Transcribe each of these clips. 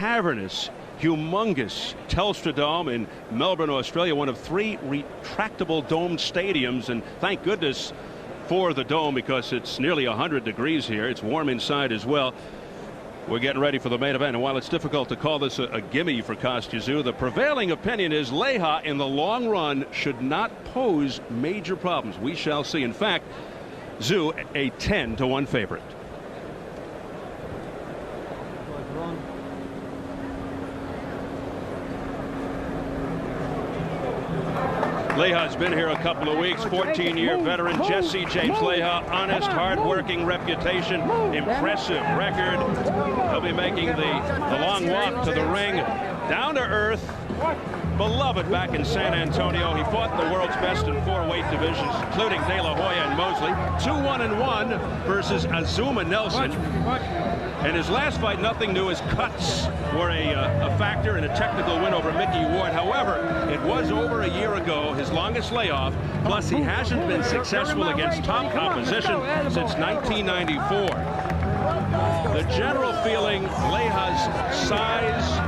cavernous, humongous Telstra Dome in Melbourne, Australia, one of 3 retractable domed stadiums, and thank goodness for the dome because it's nearly 100 degrees here. It's warm inside as well. We're getting ready for the main event, and while it's difficult to call this a gimme for Kostya Tszyu, the prevailing opinion is Leija in the long run should not pose major problems. We shall see. In fact, Tszyu a 10-1 favorite. Leija's been here a couple of weeks. 14-year veteran Jesse James Leija, honest, hard-working reputation, impressive record. He'll be making the long walk to the ring, down to earth, beloved back in San Antonio. He fought the world's best in 4 weight divisions, including De La Hoya and Mosley. 2-1-1 versus Azuma Nelson. And his last fight, nothing new. His cuts were a factor in a technical win over Mickey Ward. However, it was over a year ago, his longest layoff. Plus, he hasn't been successful against top opposition since 1994. The general feeling, Leija's size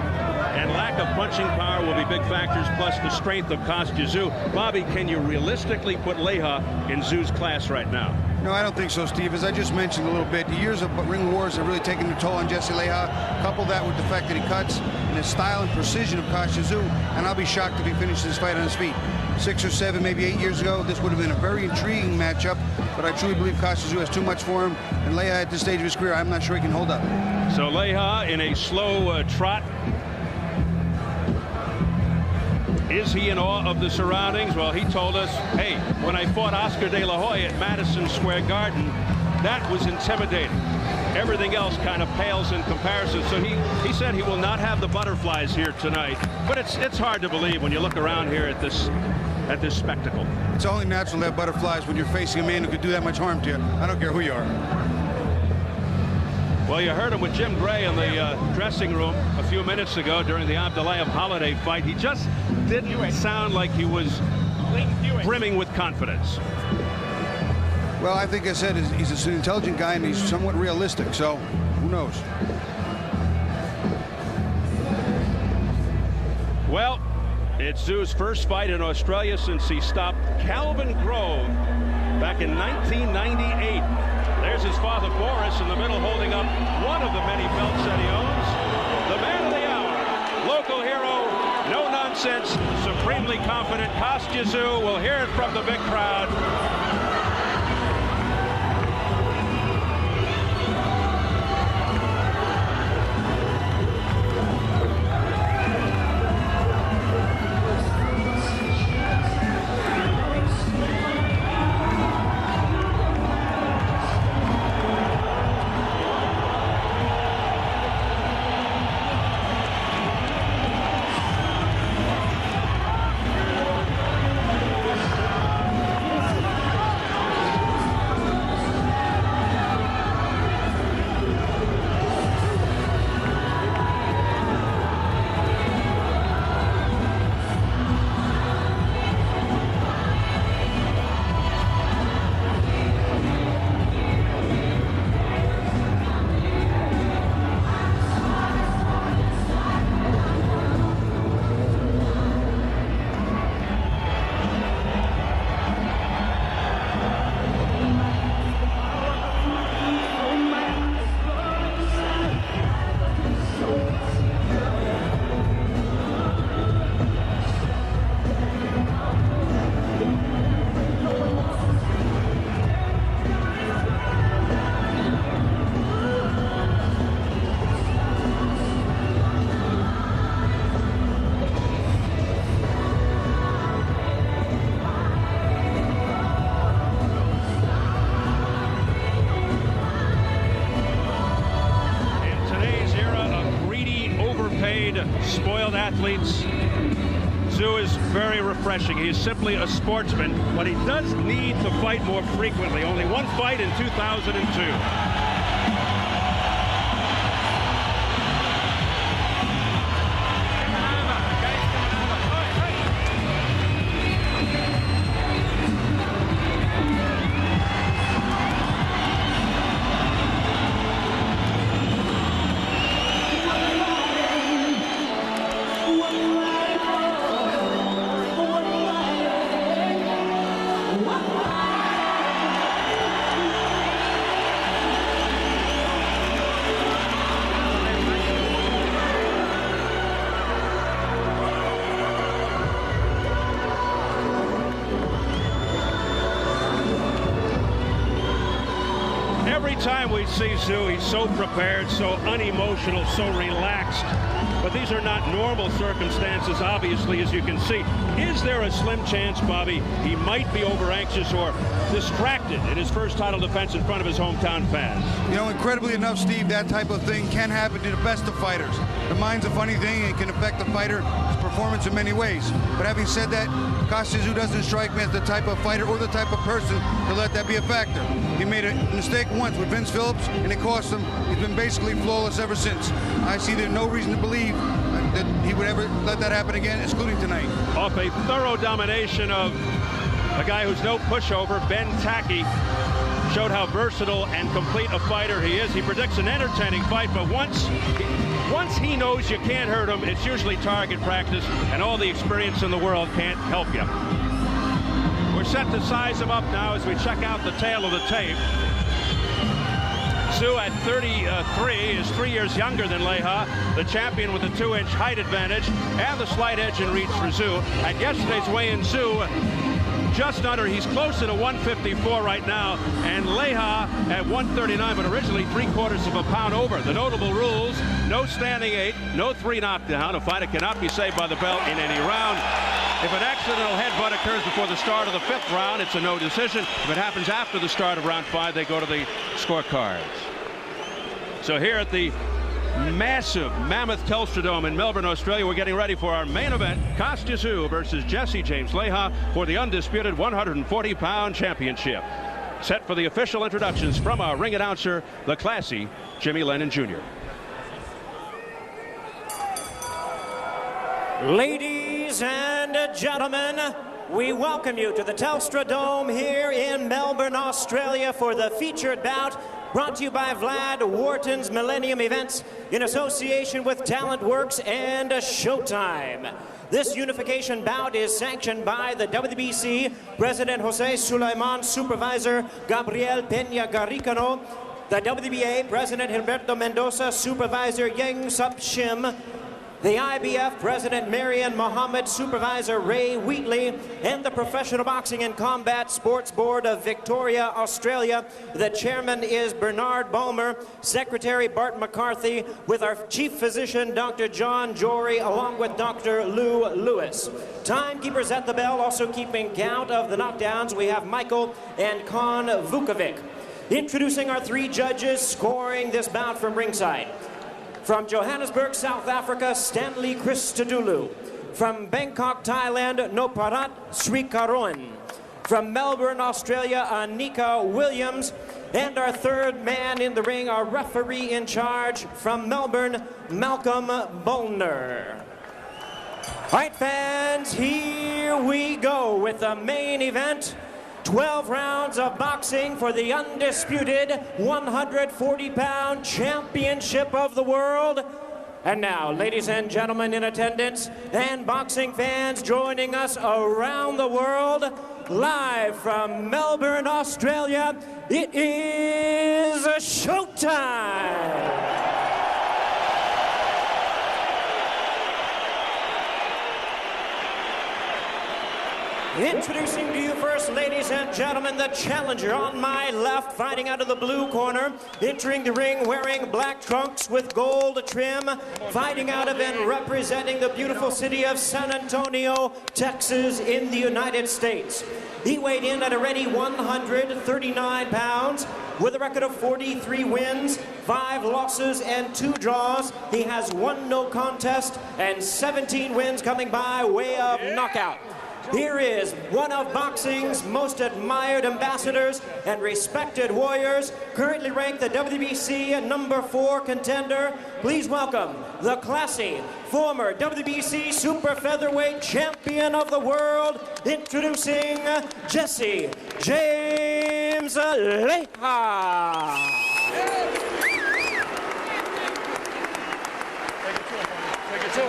and lack of punching power will be big factors, plus the strength of Kostya Tszyu. Bobby, can you realistically put Leija in Tszyu's class right now? No, I don't think so, Steve. As I just mentioned a little bit, the years of ring wars have really taken a toll on Jesse Leija. Couple that with the fact that he cuts and the style and precision of Kostya Tszyu, and I'll be shocked if he finishes this fight on his feet. 6 or 7, maybe 8 years ago, this would have been a very intriguing matchup, but I truly believe Kostya Tszyu has too much for him, and Leija at this stage of his career, I'm not sure he can hold up. So Leija in a slow trot. Is he in awe of the surroundings? Well, he told us, hey, when I fought Oscar De La Hoya at Madison Square Garden, that was intimidating. Everything else kind of pales in comparison. So he said he will not have the butterflies here tonight. But it's hard to believe when you look around here at this spectacle. It's only natural to have butterflies when you're facing a man who could do that much harm to you. I don't care who you are. Well, you heard him with Jim Gray in the dressing room a few minutes ago during the Abdulayev Holiday fight. He just didn't sound like he was brimming with confidence. Well, I think I said he's an intelligent guy and he's somewhat realistic, so who knows? Well, it's Tszyu's first fight in Australia since he stopped Calvin Grove back in 1998. There's his father, Boris, in the middle, holding up one of the many belts that he owns. The man of the hour, local hero, no nonsense, supremely confident Kostya Tszyu. We'll hear it from the big crowd. Spoiled athletes. Tszyu is very refreshing. He's simply a sportsman, but he does need to fight more frequently. Only one fight in 2002. time we see Tszyu, he's so prepared, so unemotional, so relaxed. But these are not normal circumstances, obviously, as you can see. Is there a slim chance, Bobby, he might be over-anxious or distracted in his first title defense in front of his hometown fans? You know, incredibly enough, Steve, that type of thing can happen to the best of fighters. The mind's a funny thing and can affect the fighter's performance in many ways. But having said that, Kostya Tszyu doesn't strike me as the type of fighter or the type of person to let that be a factor. He made a mistake once with Vince Phillips, and it cost him. He's been basically flawless ever since. I see there's no reason to believe that he would ever let that happen again, excluding tonight. Off a thorough domination of a guy who's no pushover, Ben Tacky, showed how versatile and complete a fighter he is. He predicts an entertaining fight, but once he knows you can't hurt him, it's usually target practice, and all the experience in the world can't help you. We're set to size him up now as we check out the tail of the tape. Tszyu at 33 is 3 years younger than Leija, the champion with a 2-inch height advantage and the slight edge in reach for Tszyu. At yesterday's weigh-in, Tszyu just under, he's closer to 154 right now, and Leija at 139, but originally 3/4 of a pound over. The notable rules: no standing 8, no 3 knockdown. A fighter cannot be saved by the belt in any round. If an accidental headbutt occurs before the start of the 5th round, it's a no decision. If it happens after the start of round 5, they go to the scorecards. So here at the massive mammoth Telstra Dome in Melbourne, Australia, we're getting ready for our main event, Kostya Tszyu versus Jesse James Leija for the undisputed 140-pound championship. Set for the official introductions from our ring announcer, the classy Jimmy Lennon Jr. Ladies and gentlemen, we welcome you to the Telstra Dome here in Melbourne, Australia for the featured bout brought to you by Vlad Wharton's Millennium Events in association with TalentWorks and Showtime. This unification bout is sanctioned by the WWC President Jose Sulaiman, Supervisor Gabriel Peña Garicano, the WBA President Gilberto Mendoza, Supervisor Yang Sup Shim, the IBF President Marian Mohammed, Supervisor Ray Wheatley, and the Professional Boxing and Combat Sports Board of Victoria, Australia. The chairman is Bernard Balmer, Secretary Bart McCarthy, with our Chief Physician Dr. John Jory, along with Dr. Lou Lewis. Timekeepers at the bell, also keeping count of the knockdowns, we have Michael and Kon Vukovic. Introducing our 3 judges scoring this bout from ringside. From Johannesburg, South Africa, Stanley Christodoulou. From Bangkok, Thailand, Noparat Srikaroen. From Melbourne, Australia, Anika Williams. And our 3rd man in the ring, our referee in charge from Melbourne, Malcolm Bollner. All right, fans, here we go with the main event. 12 rounds of boxing for the undisputed 140-pound championship of the world. And now, ladies and gentlemen in attendance and boxing fans joining us around the world, live from Melbourne, Australia, it is showtime! Introducing to you first, ladies and gentlemen, the challenger on my left, fighting out of the blue corner, entering the ring wearing black trunks with gold trim, fighting out of and representing the beautiful city of San Antonio, Texas in the United States. He weighed in at a ready 139 pounds with a record of 43 wins, 5 losses, and 2 draws. He has 1 no contest and 17 wins coming by way of knockout. Here is one of boxing's most admired ambassadors and respected warriors, currently ranked the WBC number 4 contender. Please welcome the classy former WBC super featherweight champion of the world, introducing Jesse James Leija.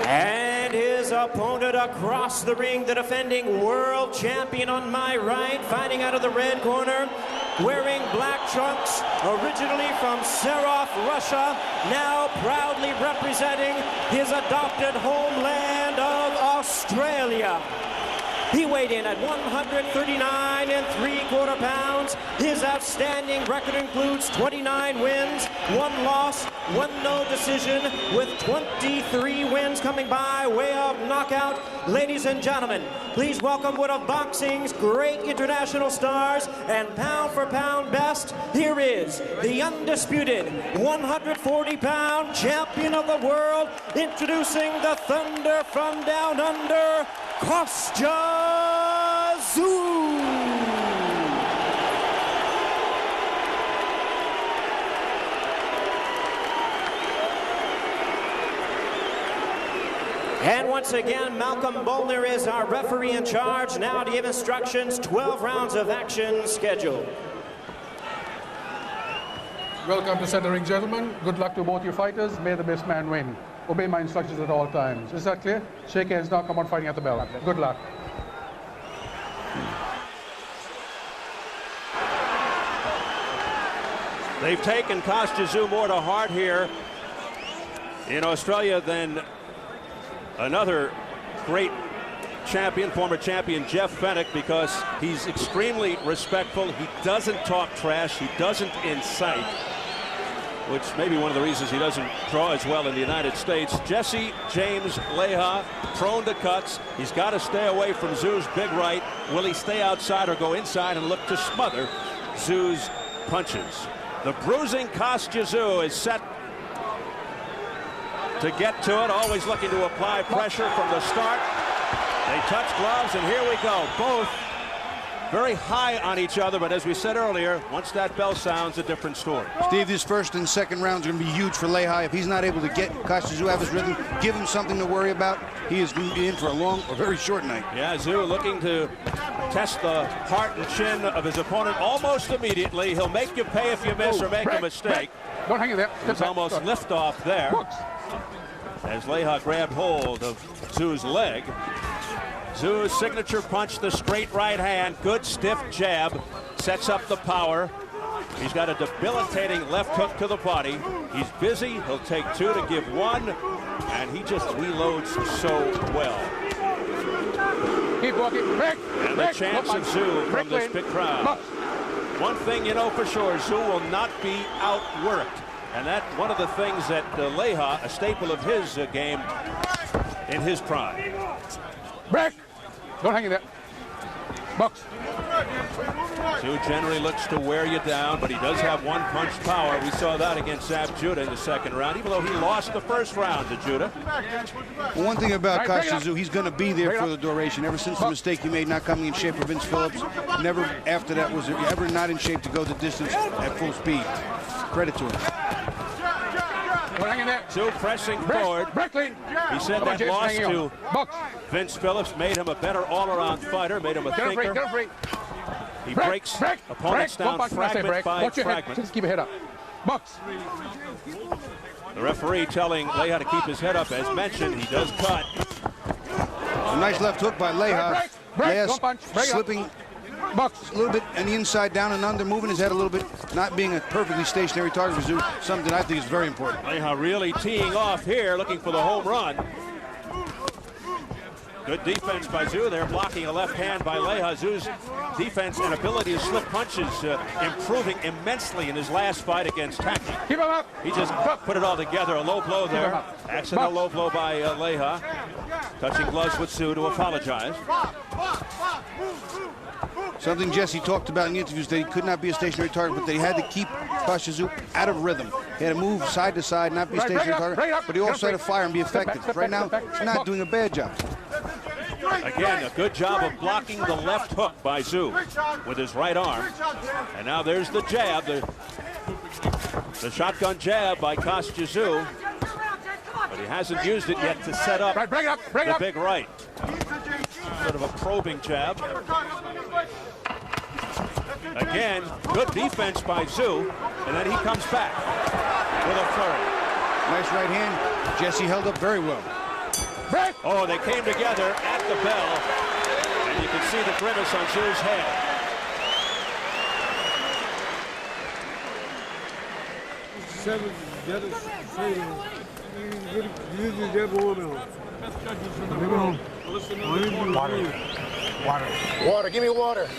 And his opponent across the ring, the defending world champion on my right, fighting out of the red corner, wearing black trunks, originally from Sarov, Russia, now proudly representing his adopted homeland of Australia. He weighed in at 139 3/4 pounds. His outstanding record includes 29 wins, 1 loss, 1 no decision, with 23 wins coming by way of knockout. Ladies and gentlemen, please welcome one of boxing's great international stars and pound-for-pound best. Here is the undisputed 140-pound champion of the world, introducing the Thunder from down under, Kostya Tszyu. And once again, Malcolm Bolner is our referee in charge. Now to give instructions, 12 rounds of action scheduled. Welcome to center ring, gentlemen. Good luck to both your fighters. May the best man win. Obey my instructions at all times. Is that clear? Shake hands now. Come on, fighting at the bell. Good luck. They've taken Kostya Tszyu more to heart here in Australia than another great champion, former champion Jeff Fenech, because he's extremely respectful. He doesn't talk trash. He doesn't incite, which may be one of the reasons he doesn't draw as well in the United States. Jesse James Leija, prone to cuts. He's got to stay away from Tszyu's big right. Will he stay outside or go inside and look to smother Tszyu's punches? The bruising Kostya Tszyu is set to get to it, always looking to apply pressure from the start. They touch gloves, and here we go. Both very high on each other, but as we said earlier, once that bell sounds, a different story. Steve, this first and second rounds are going to be huge for Leija. If he's not able to get Kostya Tszyu out of his rhythm, give him something to worry about, he is going to be in for a long or very short night. Yeah, Tszyu looking to test the heart and chin of his opponent almost immediately. He'll make you pay if you miss or make a mistake. Don't hang it there. There's almost liftoff there as Leija grabbed hold of Tszyu's leg. Tszyu's signature punch, the straight right hand, good stiff jab, sets up the power. He's got a debilitating left hook to the body. He's busy, he'll take 2 to give 1, and he just reloads so well. Keep walking. Break. And the chance of Tszyu from this big crowd. One thing you know for sure, Tszyu will not be outworked. And that's one of the things that Leija, a staple of his game in his prime. Break. Don't hang it there. Box. Tszyu generally looks to wear you down, but he does have one punch power. We saw that against Judah in the second round, even though he lost the first round to Judah. Well, one thing about Kostya Tszyu, he's going to be there for the duration. Ever since the mistake he made not coming in shape for Vince Phillips, never after that was ever not in shape to go the distance at full speed. Credit to him. Tszyu pressing forward. He said that loss to Vince Phillips made him a better all-around fighter, made him a thinker. He breaks opponents down fragment by fragment. Just keep your head up. Box. The referee telling Leija to keep his head up. As mentioned, he does cut. A nice left hook by Leija. Leija slipping a little bit on the inside, down and under, moving his head a little bit, not being a perfectly stationary target for Tszyu, something I think is very important. Leija really teeing off here, looking for the home run. Good defense by Tszyu there, blocking a left hand by Leija. Tszyu's defense and ability to slip punches improving immensely in his last fight against Taki. Keep him up. He just put it all together. A low blow there. Accidental low blow by Leija. Touching gloves with Tszyu to apologize. Something Jesse talked about in the interviews, that he could not be a stationary target, but they had to keep Kostya Tszyu out of rhythm. He had to move side to side, not be a stationary target, but he also had to fire and be effective. Right now, he's not doing a bad job. Again, a good job of blocking the left hook by Tszyu with his right arm. And now there's the jab, the shotgun jab by Kostya Tszyu. But he hasn't used it yet to set up the big right. Sort of a probing jab. Again, good defense by Tszyu, and then he comes back with a flurry. Nice right hand. Jesse held up very well. Oh, they came together at the bell, and you can see the grimace on Tszyu's head. Water, give me water.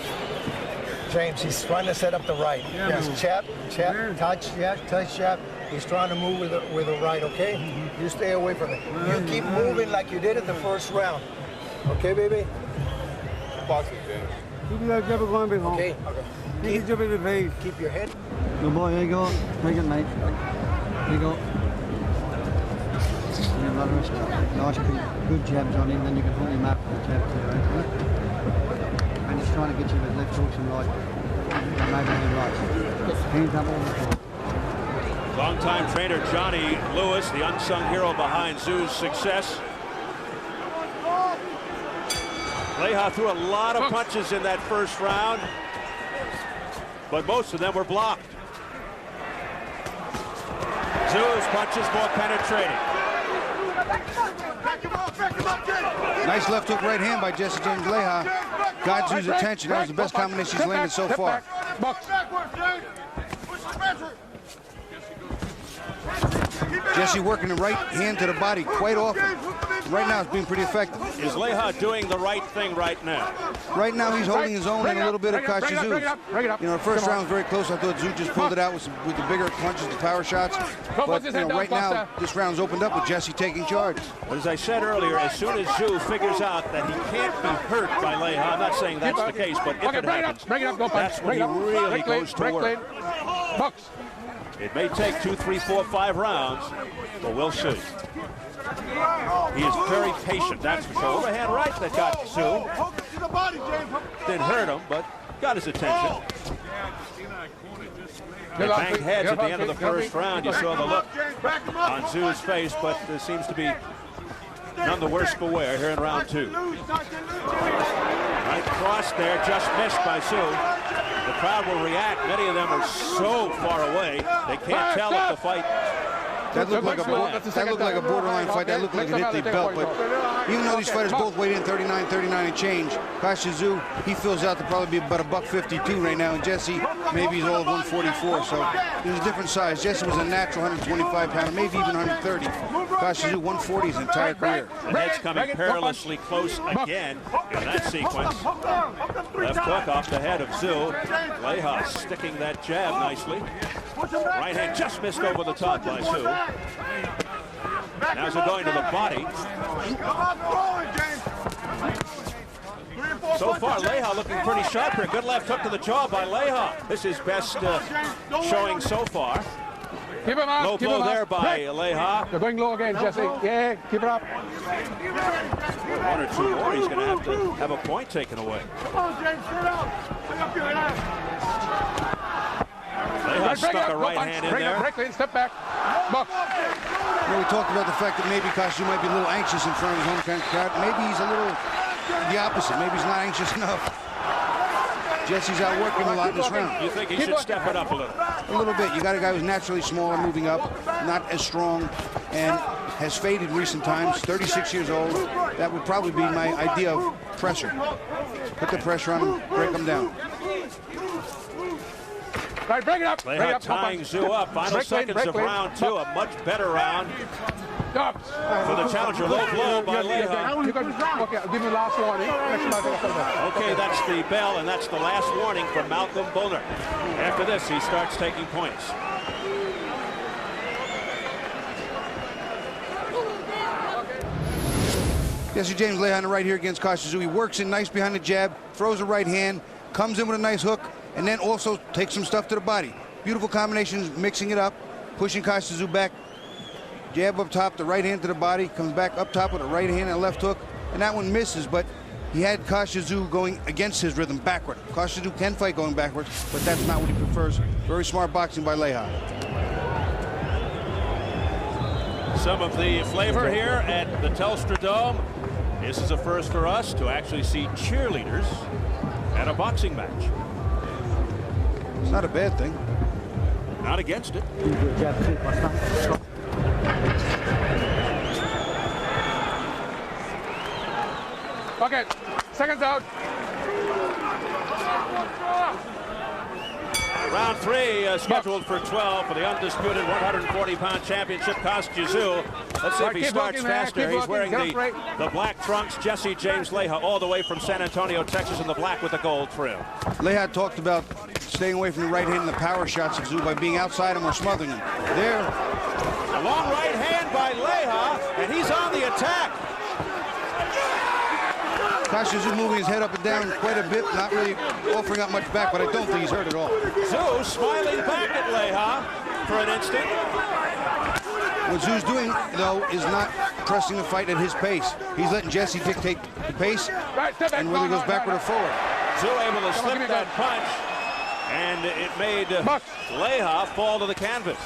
James, he's trying to set up the right. Yes, chap, touch, touch, chap. He's trying to move with the right, okay? You stay away from it. You keep moving like you did in the first round. Okay, baby? Box it, James. Okay. Keep your head. Good boy, here you go. Take it, mate. Here you go. Nice, good jabs on him, then you can hold him up with the jab too, right? And he's trying to get you with left hooks and right. Maybe on the right. Hands up all the time. Longtime trainer Johnny Lewis, the unsung hero behind Tszyu's success. Leija threw a lot of punches in that first round, but most of them were blocked. Tszyu's punches more penetrating. Nice left hook right hand by Jesse James Leija. Got Tszyu's attention. That was the best combination he's landed so far. Jesse working the right hand to the body quite often. Right now it's being pretty effective. Is Leija doing the right thing right now? Right now he's holding his own and a little bit of Kostya Tszyu's. You know, the first round was very close. I thought Tszyu just pulled it out with the bigger punches, the power shots. But you know, right now this round's opened up with Jesse taking charge. But as I said earlier, as soon as Tszyu figures out that he can't be hurt by Leija, I'm not saying that's the case, but if it happens, that's when he really goes to work. It may take 2, 3, 4, 5 rounds, but we'll see. He is very patient, that's for sure. Overhand right that got Tszyu. Didn't hurt him, but got his attention. They banged heads at the end of the first round. You saw the look on Tszyu's face, but there seems to be none the worse for wear here in round 2. Right cross there, just missed by Tszyu. The crowd will react. Many of them are so far away, they can't tell if the fight. That looked like a borderline fight. That looked like it hit the belt. But even though these fighters both weighed in 39 and change, Kostya Tszyu, he fills out to probably be about $152 right now, and Jesse maybe he's all of 144. So he's a different size. Jesse was a natural 125 pounder, maybe even 130. Kostya Tszyu 140 his entire career. The head's coming perilously close again in that sequence. Left hook off the head of Tszyu. Leija sticking that jab nicely. Right hand just missed over the top by Tszyu. Now they're going to the body. So far, Leija looking pretty sharp here. Good left hook to the jaw by Leija. This is best showing so far. Keep him up. Low blow there by Leija. You're going low again, Jesse. Yeah, keep it up. 1 or 2 more, he's going to have a point taken away. Leija stuck a right hand in there. Break, step back. Box. You know, we talked about the fact that maybe Kostya might be a little anxious in front of his home crowd. Maybe he's a little the opposite. Maybe he's not anxious enough. Jesse's out working a lot in this round. You think he should step it up a little? A little bit. You got a guy who's naturally smaller, moving up, not as strong, and has faded in recent times. 36 years old. That would probably be my idea of pressure. Put the pressure on him, break him down. Right, break it up. Leija tying Tszyu up. Final seconds of round 2. A much better round for the challenger. Low blow by Leija. Okay, give me last warning. Okay, that's the bell, and that's the last warning from Malcolm Bullner. After this, he starts taking points. Jesse James Leija on the right here against Kostya Tszyu. He works in nice behind the jab, throws a right hand, comes in with a nice hook, and then also takes some stuff to the body. Beautiful combinations, mixing it up, pushing Kostya Tszyu back. Jab up top, the right hand to the body, comes back up top with a right hand and a left hook, and that one misses, but he had Kostya Tszyu going against his rhythm backward. Kostya Tszyu can fight going backwards, but that's not what he prefers. Very smart boxing by Leija. Some of the flavor here at the Telstra Dome. This is a first for us to actually see cheerleaders at a boxing match. It's not a bad thing. Not against it. Okay, seconds out. Round 3 scheduled for 12 for the undisputed 140-pound championship, Tszyu. Let's see if he starts faster. He's wearing the black trunks. Jesse James Leija, all the way from San Antonio, Texas, in the black with the gold trim. Leija talked about staying away from the right hand and the power shots of Tszyu by being outside him or smothering him. There. A long right hand by Leija, and he's on the attack. Tszyu moving his head up and down quite a bit, not really offering up much back, but I don't think he's hurt at all. Tszyu smiling back at Leija for an instant. What Tszyu's doing, though, is not pressing the fight at his pace. He's letting Jesse dictate the pace and whether he goes backward or forward. Tszyu able to slip that punch, and it made Leija fall to the canvas.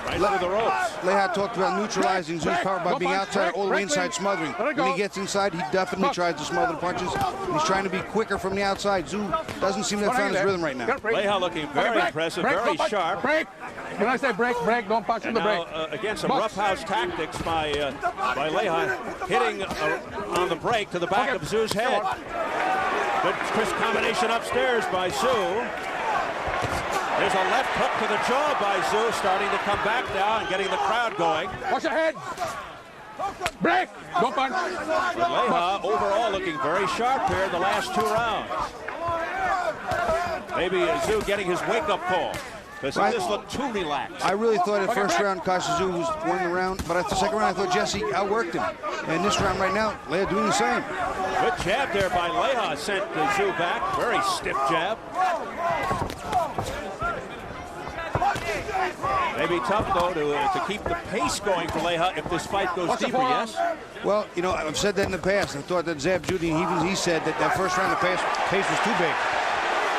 Right through the ropes. Leija talked about neutralizing Tszyu's power by being outside all the way inside smothering. When he gets inside, he definitely tries to smother the punches. He's trying to be quicker from the outside. Tszyu doesn't seem to have found his rhythm right now. Leija looking very impressive, very sharp. Break. When I say break, don't punch in the break. Again, some roughhouse tactics by Leija, hitting on the break to the back of Tszyu's head. Good crisp combination upstairs by Tszyu. There's a left hook to the jaw by Tszyu, starting to come back now and getting the crowd going. Watch your head. Break. Don't punch. But Leija overall looking very sharp here in the last 2 rounds. Maybe Tszyu getting his wake-up call, because he just looked too relaxed. I really thought at first round Tszyu was winning the round, but at the second round I thought Jesse outworked him. And this round right now, Leija doing the same. Good jab there by Leija, sent Tszyu back. Very stiff jab. Maybe tough, though, to keep the pace going for Leija if this fight goes deeper, yes? Well, you know, I've said that in the past. I thought that Zab Judy, he said that that first round the pace was too big.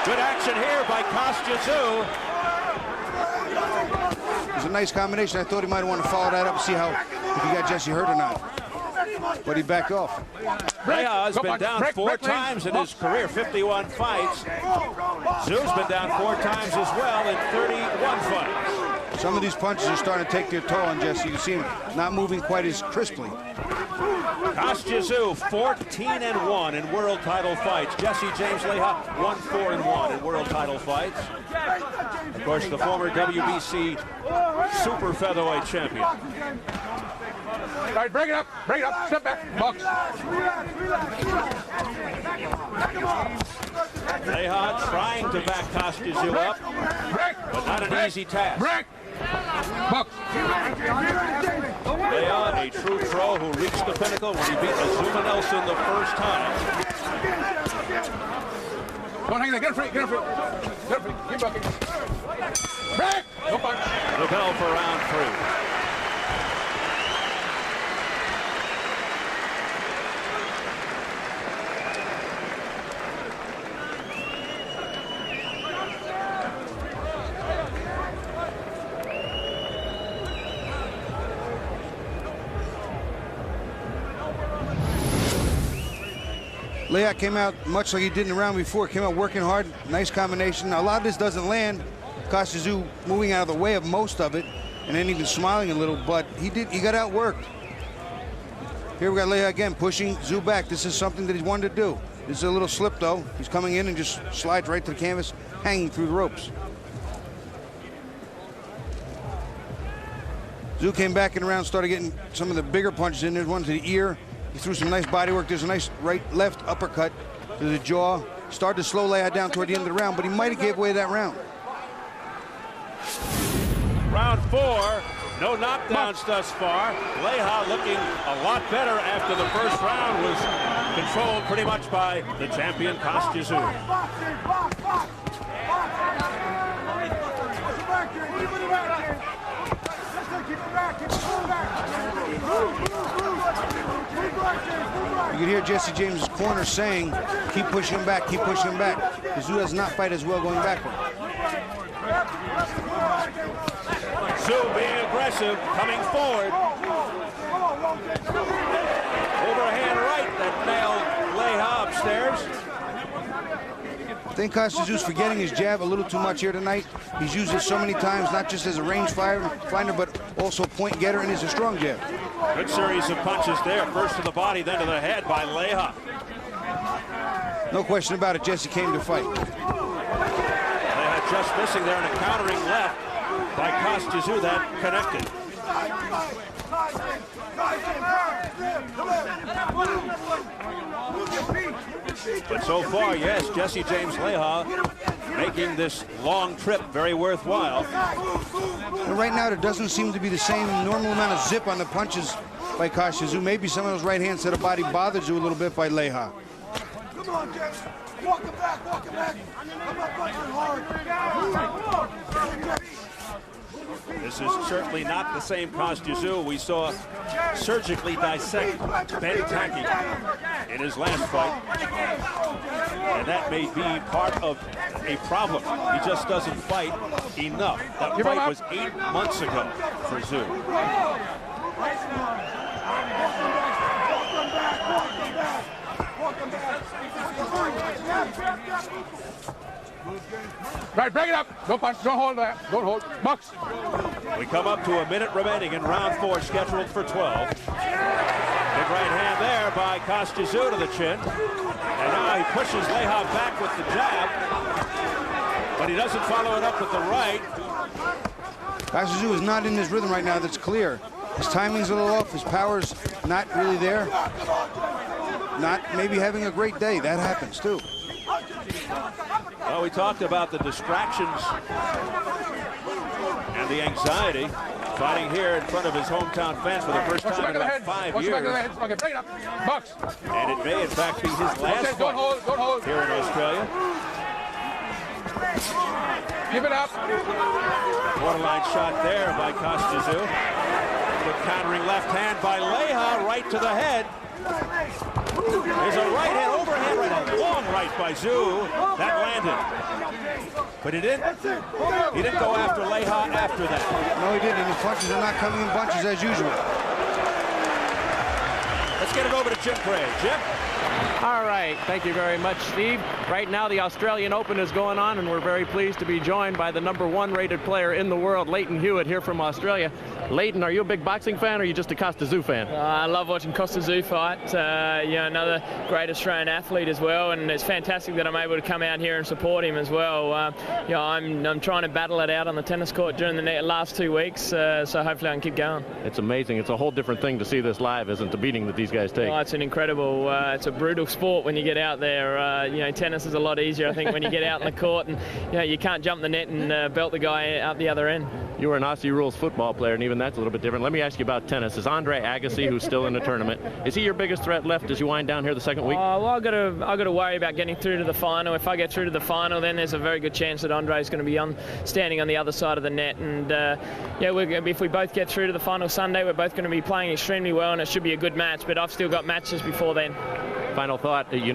Good action here by Tszyu. It was a nice combination. I thought he might want to follow that up and see if he got Jesse hurt or not. But he backed off. Leija has been down 4 times in his career, 51 fights. Tszyu's been down 4 times as well in 31 fights. Some of these punches are starting to take their toll on Jesse. You can see him not moving quite as crisply. Tszyu 14-1 in world title fights. Jesse James Leija 1-4-1 in world title fights. Of course, the former WBC super featherweight champion. All right, break it up, step back, box. Leija trying to back Tszyu up, but not an easy task. Break. Box. Leija, a true pro who reached the pinnacle when he beat Azuma Nelson the first time. Don't hang there, get free. Keep bucking. Break. No punch. The bell for round 3. Leija came out much like he did in the round before. Came out working hard. Nice combination. A lot of this doesn't land. Tszyu moving out of the way of most of it, and then even smiling a little. But he got outworked. Here we got Leija again pushing Tszyu back. This is something that he wanted to do. This is a little slip though. He's coming in and just slides right to the canvas, hanging through the ropes. Tszyu came back in the round, started getting some of the bigger punches in. There's one to the ear. He threw some nice body work. There's a nice left uppercut to the jaw. Started to slow Leija down toward the end of the round, but he might have gave away that round. Round 4, no knockdowns thus far. Leija looking a lot better after the first round was controlled pretty much by the champion Tszyu. You can hear Jesse James' corner saying, keep pushing him back, keep pushing him back. Tszyu does not fight as well going backward. Tszyu being aggressive, coming forward. Overhand right that nailed Leija upstairs. I think Tszyu's forgetting his jab a little too much here tonight. He's used it so many times, not just as a range finder, but also a point getter, and is a strong jab. Good series of punches there. First to the body, then to the head by Leija. No question about it, Jesse came to fight. Leija just missing there, and a countering left by Tszyu that connected. But so far, yes, Jesse James Leija making this long trip very worthwhile. And right now, there doesn't seem to be the same normal amount of zip on the punches by Tszyu. Maybe some of those right hands to the body bothered you a little bit by Leija. Come on, James. Walk him back, walk him back. I'm not punching hard. This is certainly not the same Kostya we saw surgically dissect Ben Taki in his last fight. And that may be part of a problem. He just doesn't fight enough. That fight was 8 months ago for Tszyu. Right, break it up. Don't punch, don't hold that. Don't hold. Box. We come up to a minute remaining in round 4, scheduled for 12. Big right hand there by Kostya to the chin. And now he pushes Leija back with the jab. But he doesn't follow it up with the right. Tszyu is not in his rhythm right now, that's clear. His timing's a little off, his power's not really there. Not maybe having a great day, that happens too. Well, we talked about the distractions and the anxiety fighting here in front of his hometown fans for the first time in about 5 years. Okay, break it up. Box. And it may, in fact, be his last fight don't hold. here in Australia. Give it up. Borderline shot there by Kostya. Good countering left hand by Leija, right to the head. There's a right hand, overhand right, a long right by Tszyu. That landed. But he didn't go after Leija after that. No, he didn't. His punches are not coming in bunches as usual. Let's get it over to Jim Craig. Jim? All right, thank you very much, Steve. Right now, the Australian Open is going on, and we're very pleased to be joined by the #1 rated player in the world, Lleyton Hewitt, here from Australia. Lleyton, are you a big boxing fan, or are you just a Kostya fan? I love watching Kostya fight. Another great Australian athlete as well, and it's fantastic that I'm able to come out here and support him as well. I'm trying to battle it out on the tennis court during the last 2 weeks, so hopefully I can keep going. It's amazing. It's a whole different thing to see this live, isn't the beating that these guys take? Oh, it's an incredible, it's a brutal sport when you get out there. Tennis is a lot easier, I think, when you get out in the court and you can't jump the net and belt the guy out the other end. You were an Aussie rules football player, and even that's a little bit different. Let me ask you about tennis. Is Andre Agassi, who's still in the tournament, is he your biggest threat left as you wind down here the second week? Well, I've got to worry about getting through to the final. If I get through to the final, then there's a very good chance that Andre's going to be standing on the other side of the net. And if we both get through to the final Sunday, we're both going to be playing extremely well, and it should be a good match. But I've still got matches before then. Final thought, you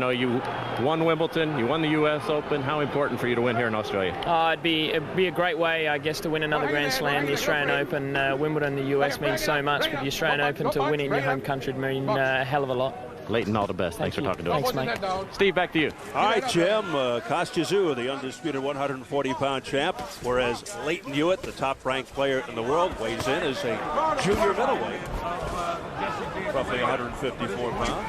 won Wimbledon, you won the U.S. Open. How important for you to win here in Australia? It'd be a great way, I guess, to win another Grand Slam. The Australian Open, Wimbledon, the U.S. means so much, but the Australian Open to win in your home country would mean a hell of a lot. Lleyton, all the best. Thanks for talking to us. Thanks, mate. Steve, back to you. All right, Jim. Kostya, the undisputed 140-pound champ, whereas Lleyton Hewitt, the top-ranked player in the world, weighs in as a junior middleweight, roughly 154 pounds.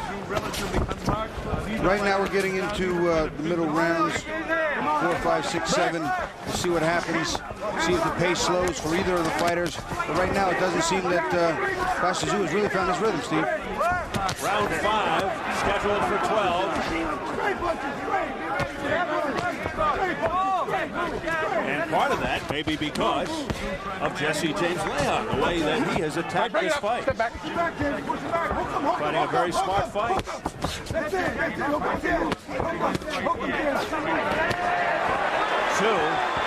Right now we're getting into the middle rounds, 4, 5, 6, 7. We'll see what happens. See if the pace slows for either of the fighters. But right now it doesn't seem that Tszyu has really found his rhythm, Steve. Round 5, scheduled for 12. And part of that may be because of Jesse James Leija, the way that he has attacked this fight. Fighting a very smart fight. Tszyu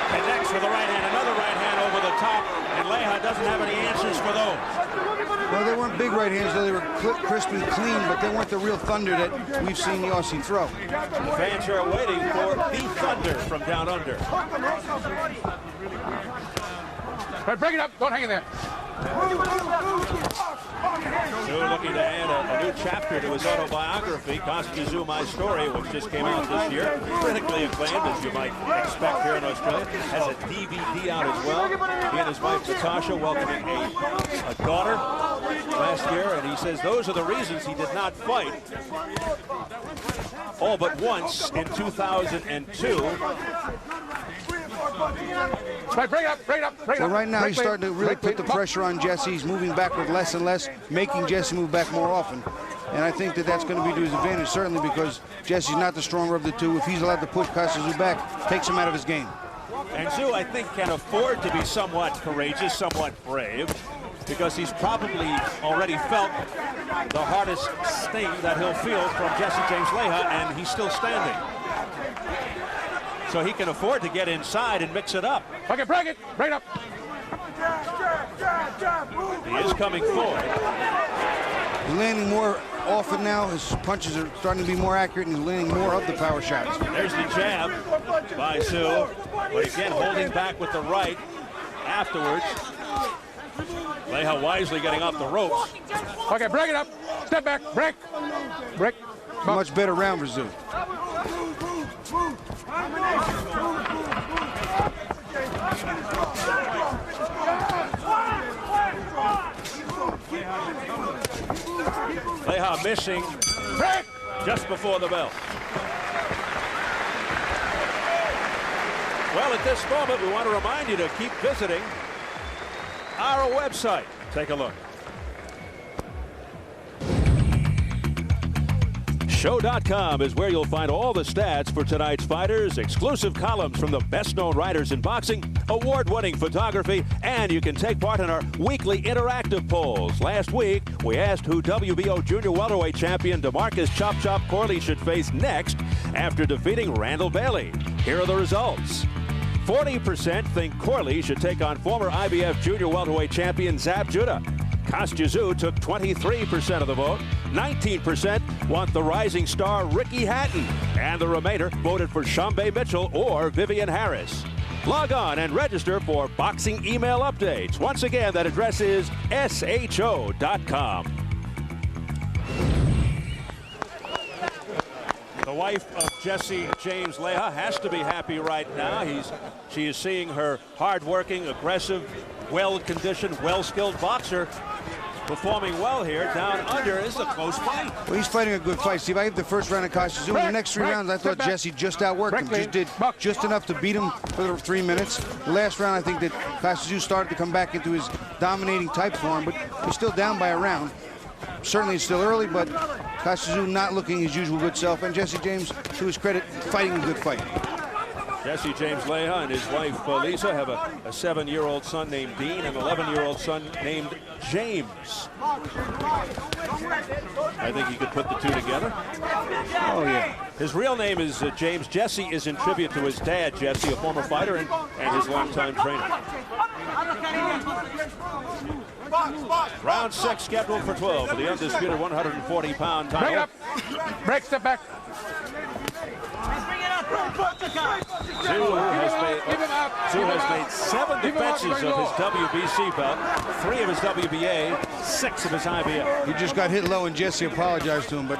connects with the right hand, another right hand over the top, and Leija doesn't have any answers for those. Well, they weren't big right hands, though. They were crisp and clean, but they weren't the real thunder that we've seen the Aussie throw. The fans are waiting for the thunder from down under. Right, break it up. Don't hang in there. Tszyu looking to add a new chapter to his autobiography, Kostya, My Story, which just came out this year. Critically acclaimed, as you might expect here in Australia. Has a DVD out as well. He and his wife, Natasha, welcoming a daughter last year, and he says those are the reasons he did not fight. All but once in 2002. Right, bring it up, bring it up, bring it So up. right now he's starting to really put the pressure on Jesse. He's moving backward less and less, making Jesse move back more often. And I think that that's going to be to his advantage, certainly because Jesse's not the stronger of the two. If he's allowed to push Kostya Tszyu back, takes him out of his game. And Tszyu, I think, can afford to be somewhat courageous, somewhat brave, because he's probably already felt the hardest sting that he'll feel from Jesse James Leija, and he's still standing. So he can afford to get inside and mix it up. Okay, bring it up. He is coming forward. He's landing more often now. His punches are starting to be more accurate, and he's landing more of the power shots. There's the jab by Tszyu, but again holding back with the right afterwards. Leija wisely getting off the ropes. Okay, bring it up. Step back, break. Break. Much better round for Tszyu. Leija missing just before the bell. Well, at this moment, we want to remind you to keep visiting our website. Take a look. Show.com is where you'll find all the stats for tonight's fighters, exclusive columns from the best-known writers in boxing, award-winning photography, and you can take part in our weekly interactive polls. Last week, we asked who WBO junior welterweight champion DeMarcus Chop Chop Corley should face next after defeating Randall Bailey. Here are the results. 40% think Corley should take on former IBF junior welterweight champion Zab Judah. Kostya Tszyu took 23% of the vote. 19% want the rising star Ricky Hatton. And the remainder voted for Shambe Mitchell or Vivian Harris. Log on and register for boxing email updates. Once again, that address is sho.com. The wife of Jesse James Leija has to be happy right now. She is seeing her hard-working, aggressive, well-conditioned, well-skilled boxer performing well here. Down under is a close fight. Well, he's fighting a good fight, Steve. I gave the first round of Kostya Tszyu. In the next 3 rounds, I thought Jesse just outworked him. Just did just enough to beat him for the 3 minutes. The last round, I think that Kostya Tszyu started to come back into his dominating type form, but he's still down by a round. Certainly it's still early, but Kostya Tszyu not looking his usual good self, and Jesse James, to his credit, fighting a good fight. Jesse James Leija and his wife Lisa have a 7-year-old son named Dean and an 11-year-old son named James. I think you could put the two together. Oh, yeah. His real name is James. Jesse is in tribute to his dad, Jesse, a former fighter and his longtime trainer. Round 6 scheduled for 12 for the undisputed 140-pound title. Break up. Break, step back. Tszyu has made 7 defenses of his WBC belt, 3 of his WBA, 6 of his IBF. He just got hit low, and Jesse apologized to him, but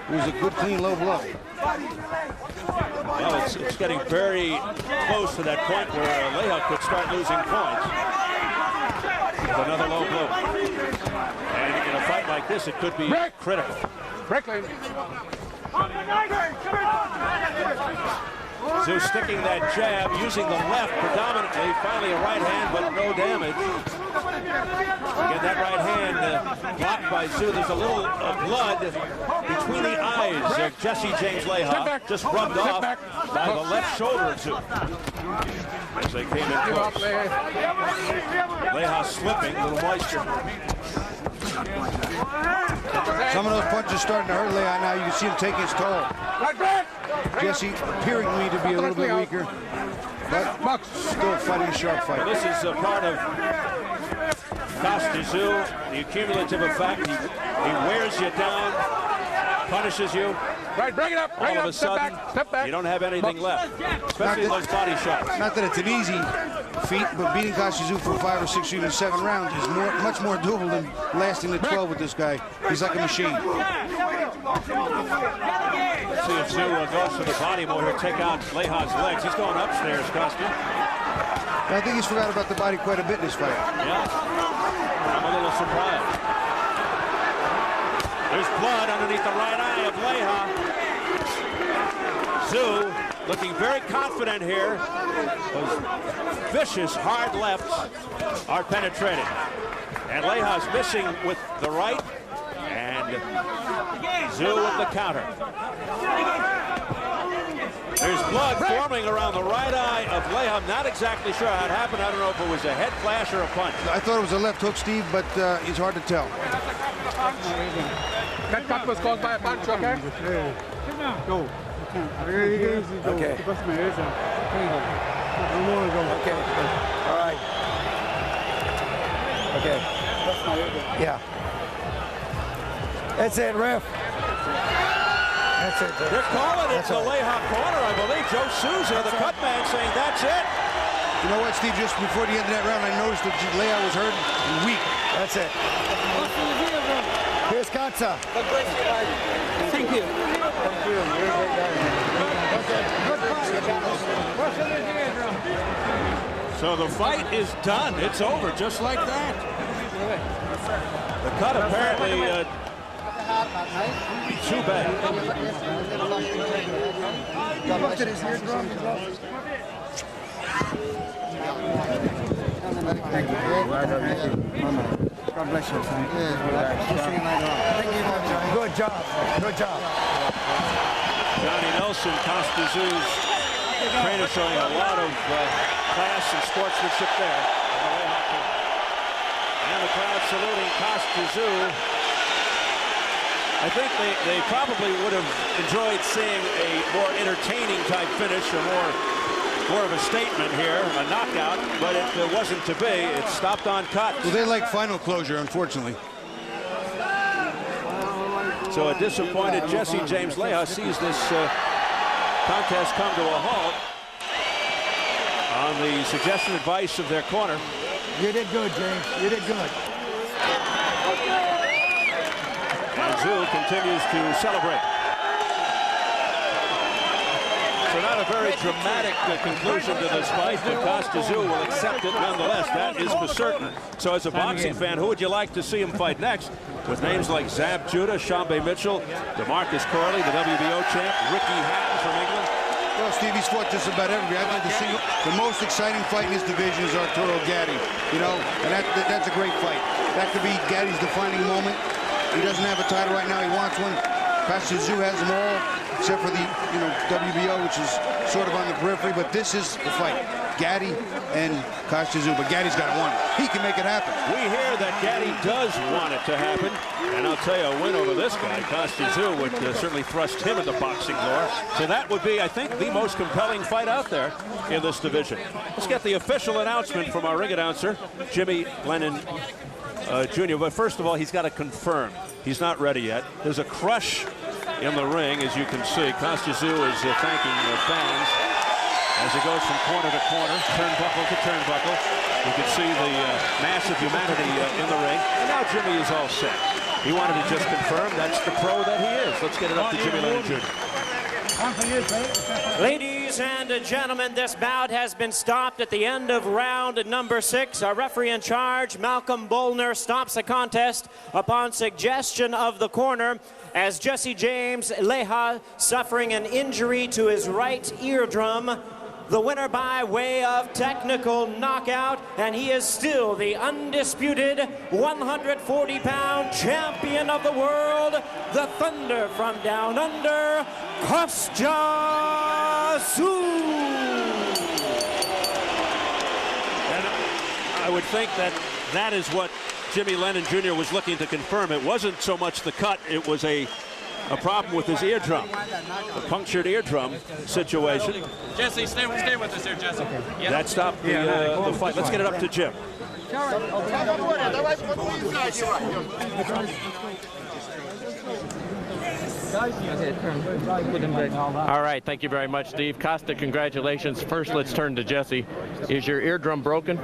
it was a good, clean, low blow. Well, it's getting very close to that point where Leija could start losing points with another low blow. And in a fight like this, it could be critical. Break lane. Tszyu sticking that jab, using the left predominantly, finally a right hand, but no damage. Again, that right hand blocked by Tszyu. There's a little blood between the eyes of Jesse James Leija, just rubbed off by the left shoulder of Tszyu. As they came in close. Leija slipping, a little moisture. Some of those punches starting to hurt Leija now. You can see him taking his toll. Jesse appearing to me to be a little bit weaker, but still fighting a sharp fight. Well, this is a part of Kostya Tszyu, the accumulative effect. He wears you down, punishes you. Right, break it up. All of a sudden, you don't have anything left, especially those body shots. Not that it's an easy feat, but beating Kostya Tszyu for 5 or 6 or even 7 rounds is much more doable than lasting the 12 with this guy. He's like a machine. Let's see if Tszyu goes for the body more here, take out Leija's legs. He's going upstairs, Kostya. I think he's forgot about the body quite a bit in this fight. Yeah, I'm a little surprised. There's blood underneath the right eye of Leija. Tszyu looking very confident here. Those vicious hard lefts are penetrating. And Leija's missing with the right, and Tszyu with the counter. There's blood forming around the right eye of Leija. I'm not exactly sure how it happened. I don't know if it was a head clash or a punch. I thought it was a left hook, Steve, but it's hard to tell. That cut was caused by a punch, okay? Go. Okay. Okay. All right. Okay. Yeah. That's it, ref. That's it. They're calling it the Leija corner, I believe. Joe Souza, the cut man, saying that's it. You know what, Steve? Just before the end of that round, I noticed that Leija was hurt and weak. That's it. Here's Kostya. Thank you. So the fight is done. It's over just like that. The cut apparently too bad. Thank you. God bless you. Good job. Good job. Johnny Nelson, Kostya's trainer, showing a lot of class and sportsmanship there. And the crowd saluting Kostya. I think they probably would have enjoyed seeing a more entertaining type finish, or more of a statement here, a knockout, but it wasn't to be. It stopped on cut. Well, they like final closure, unfortunately. So a disappointed Jesse James Leija sees this contest come to a halt on the suggested advice of their corner. You did good, James. You did good. And Tszyu continues to celebrate. So not a very dramatic conclusion to this fight, but Tszyu will accept it nonetheless. That is for certain. So as a boxing fan, who would you like to see him fight next? With names like Zab Judah, Shambe Mitchell, DeMarcus Corley, the WBO champ, Ricky Hatton from England. Well, Steve, he's fought just about everybody. I think the most exciting fight in his division is Arturo Gatti. You know, and that's a great fight. That could be Gatti's defining moment. He doesn't have a title right now. He wants one. Tszyu has them all, except for the WBO, which is sort of on the periphery. But this is the fight. Gatti and Tszyu. But Gatti's got to want it. He can make it happen. We hear that Gatti does want it to happen. And I'll tell you, a win over this guy, Tszyu, would certainly thrust him into boxing lore. So that would be, I think, the most compelling fight out there in this division. Let's get the official announcement from our ring announcer, Jimmy Lennon Jr. But first of all, he's got to confirm. He's not ready yet. There's a crush in the ring, as you can see. Tszyu is thanking the fans as he goes from corner to corner, turnbuckle to turnbuckle. You can see the mass of humanity in the ring. And now Jimmy is all set. He wanted to just confirm that's the pro that he is. Let's get it up to Jimmy Lennon Jr. Ladies and gentlemen, this bout has been stopped at the end of round number 6. Our referee in charge, Malcolm Bolner, stops the contest upon suggestion of the corner as Jesse James Leija, suffering an injury to his right eardrum. The winner by way of technical knockout, and he is still the undisputed 140-pound champion of the world, the Thunder from down under, Kostya Tszyu. And I would think that is what Jimmy Lennon Jr. was looking to confirm. It wasn't so much the cut, it was a problem with his eardrum, a punctured eardrum situation. Jesse, stay with us here, Jesse. Yeah. That stopped the fight. Let's get it up to Jim. All right, thank you very much, Steve. Kostya, congratulations. First, let's turn to Jesse. Is your eardrum broken?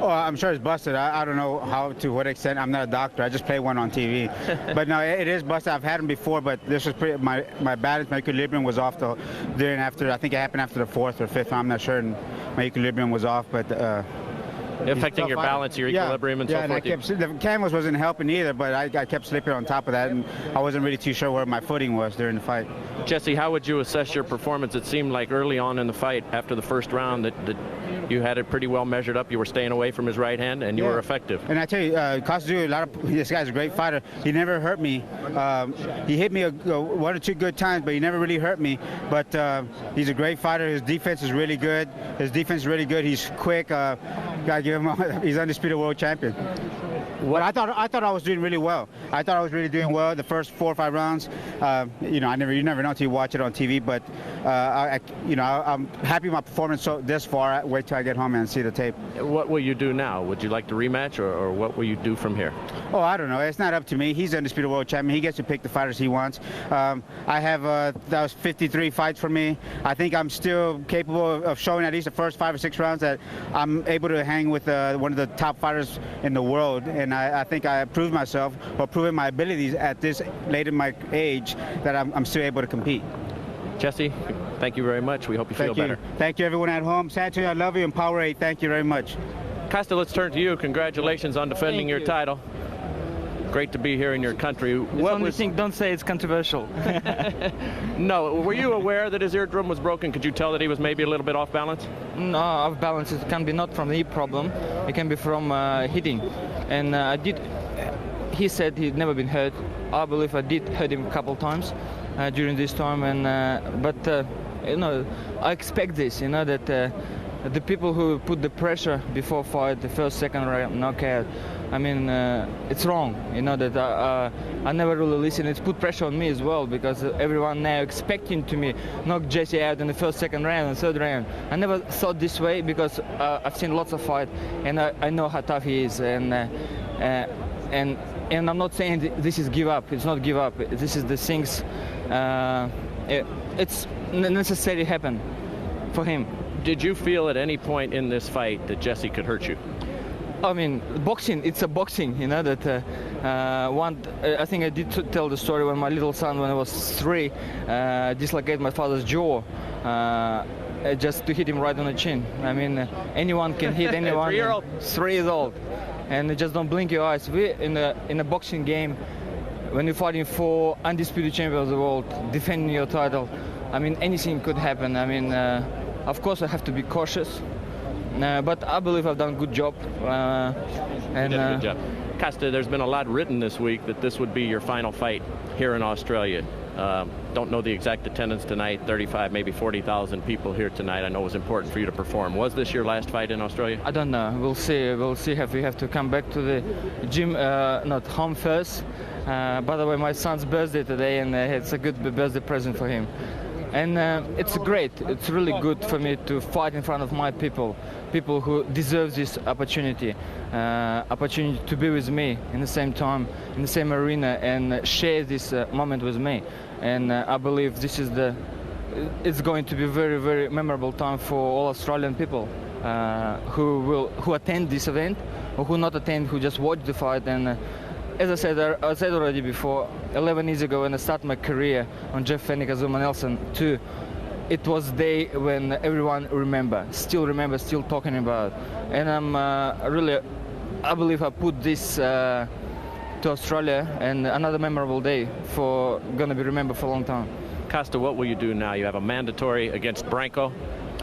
Oh, I'm sure it's busted. I don't know to what extent. I'm not a doctor. I just play one on TV. But no, it is busted. I've had them before, but this was my balance, my equilibrium was off during after. I think it happened after the 4th or 5th. I'm not sure. And my equilibrium was off, but affecting your balance, your equilibrium, and so forth. And the canvas wasn't helping either, but I kept slipping on top of that, and I wasn't really too sure where my footing was during the fight. Jesse, how would you assess your performance? It seemed like early on in the fight, after the first round, that you had it pretty well measured up. You were staying away from his right hand, and you were effective. And I tell you, Kostya, this guy's a great fighter. He never hurt me. He hit me one or two good times, but he never really hurt me. But he's a great fighter. His defense is really good. He's quick. Gotta give him. He's undisputed world champion. But I thought I was doing really well. I thought I was really doing well the first 4 or 5 rounds. You never know until you watch it on TV. But I'm happy with my performance this far. I wait till I get home and see the tape. What will you do now? Would you like to rematch, or what will you do from here? Oh, I don't know. It's not up to me. He's the undisputed world champion. He gets to pick the fighters he wants. I have that was 53 fights for me. I think I'm still capable of showing at least the first 5 or 6 rounds that I'm able to hang with one of the top fighters in the world. And I think I proved myself, or proven my abilities at this late in my age, that I'm still able to compete. Jesse, thank you very much. We hope you feel better. Thank you, everyone at home. Santoy, I love you, and Power 8, thank you very much. Kostya, let's turn to you. Congratulations on defending your title. Great to be here in your country. Don't say it's controversial. No, were you aware that his eardrum was broken? Could you tell that he was maybe a little bit off balance? No, off balance. It can be not from the hip problem. It can be from hitting. And he said he'd never been hurt. I believe I did hurt him a couple times during this time. But I expect this. That the people who put the pressure before fight, the first, second round knockout, I mean, it's wrong. That I never really listen. It's put pressure on me as well, because everyone now expecting to me knock Jesse out in the first, second round and third round. I never thought this way, because I've seen lots of fight, and I know how tough he is. And I'm not saying this is give up. It's not give up. This is the things. It's necessary happen for him. Did you feel at any point in this fight that Jesse could hurt you? I mean, boxing, it's a boxing, that I think I did tell the story when my little son, when I was 3, dislocated my father's jaw, just to hit him right on the chin. I mean, anyone can hit anyone. 3-year-old? 3 years old. And just don't blink your eyes. We in a boxing game, when you're fighting for undisputed champion of the world, defending your title, I mean, anything could happen. I mean, of course I have to be cautious, but I believe I've done a good job. You did a good job. Kostya, there's been a lot written this week that this would be your final fight here in Australia. Don't know the exact attendance tonight, 35, maybe 40,000 people here tonight. I know it was important for you to perform. Was this your last fight in Australia? I don't know. We'll see. We'll see if we have to come back to the gym, not home first. By the way, my son's birthday today, and it's a good birthday present for him. And it's great. It's really good for me to fight in front of my people who deserve this opportunity to be with me in the same time, in the same arena, and share this moment with me. And I believe this is it's going to be a very, very memorable time for all Australian people who attend this event, or who not attend, who just watch the fight. And as I said already before, 11 years ago when I started my career on Jeff Fennick, Azuma Nelson 2, it was the day when everyone still talking about. And I believe I put this to Australia, and another memorable day gonna be remembered for a long time. Kostya, what will you do now? You have a mandatory against Branko.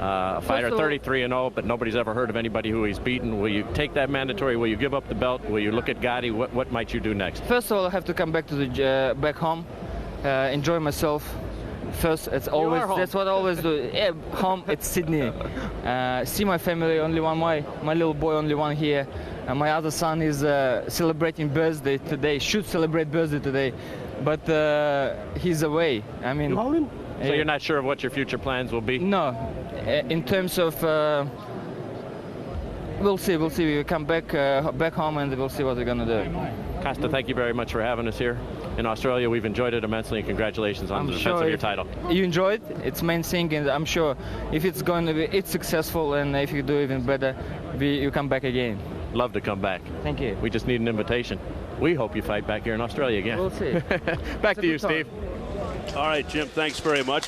A fighter 33-0, but nobody's ever heard of anybody who he's beaten. Will you take that mandatory? Will you give up the belt? Will you look at Gotti? What might you do next? First of all, I have to come back to back home, enjoy myself. First, that's what I always do. Yeah, home, it's Sydney. See my family, only one, my little boy, only one here. My other son is celebrating birthday today, should celebrate birthday today, but he's away. I mean, so you're not sure of what your future plans will be? No. In terms of, we'll see. We'll come back home, and we'll see what we're gonna do. Kostya, thank you very much for having us here in Australia. We've enjoyed it immensely, and congratulations on the defense of your title. You enjoyed it. It's main thing, and I'm sure if it's going to be successful, and if you do even better, you come back again. Love to come back. Thank you. We just need an invitation. We hope you fight back here in Australia again. We'll see. Back to you, Steve. All right, Jim, thanks very much.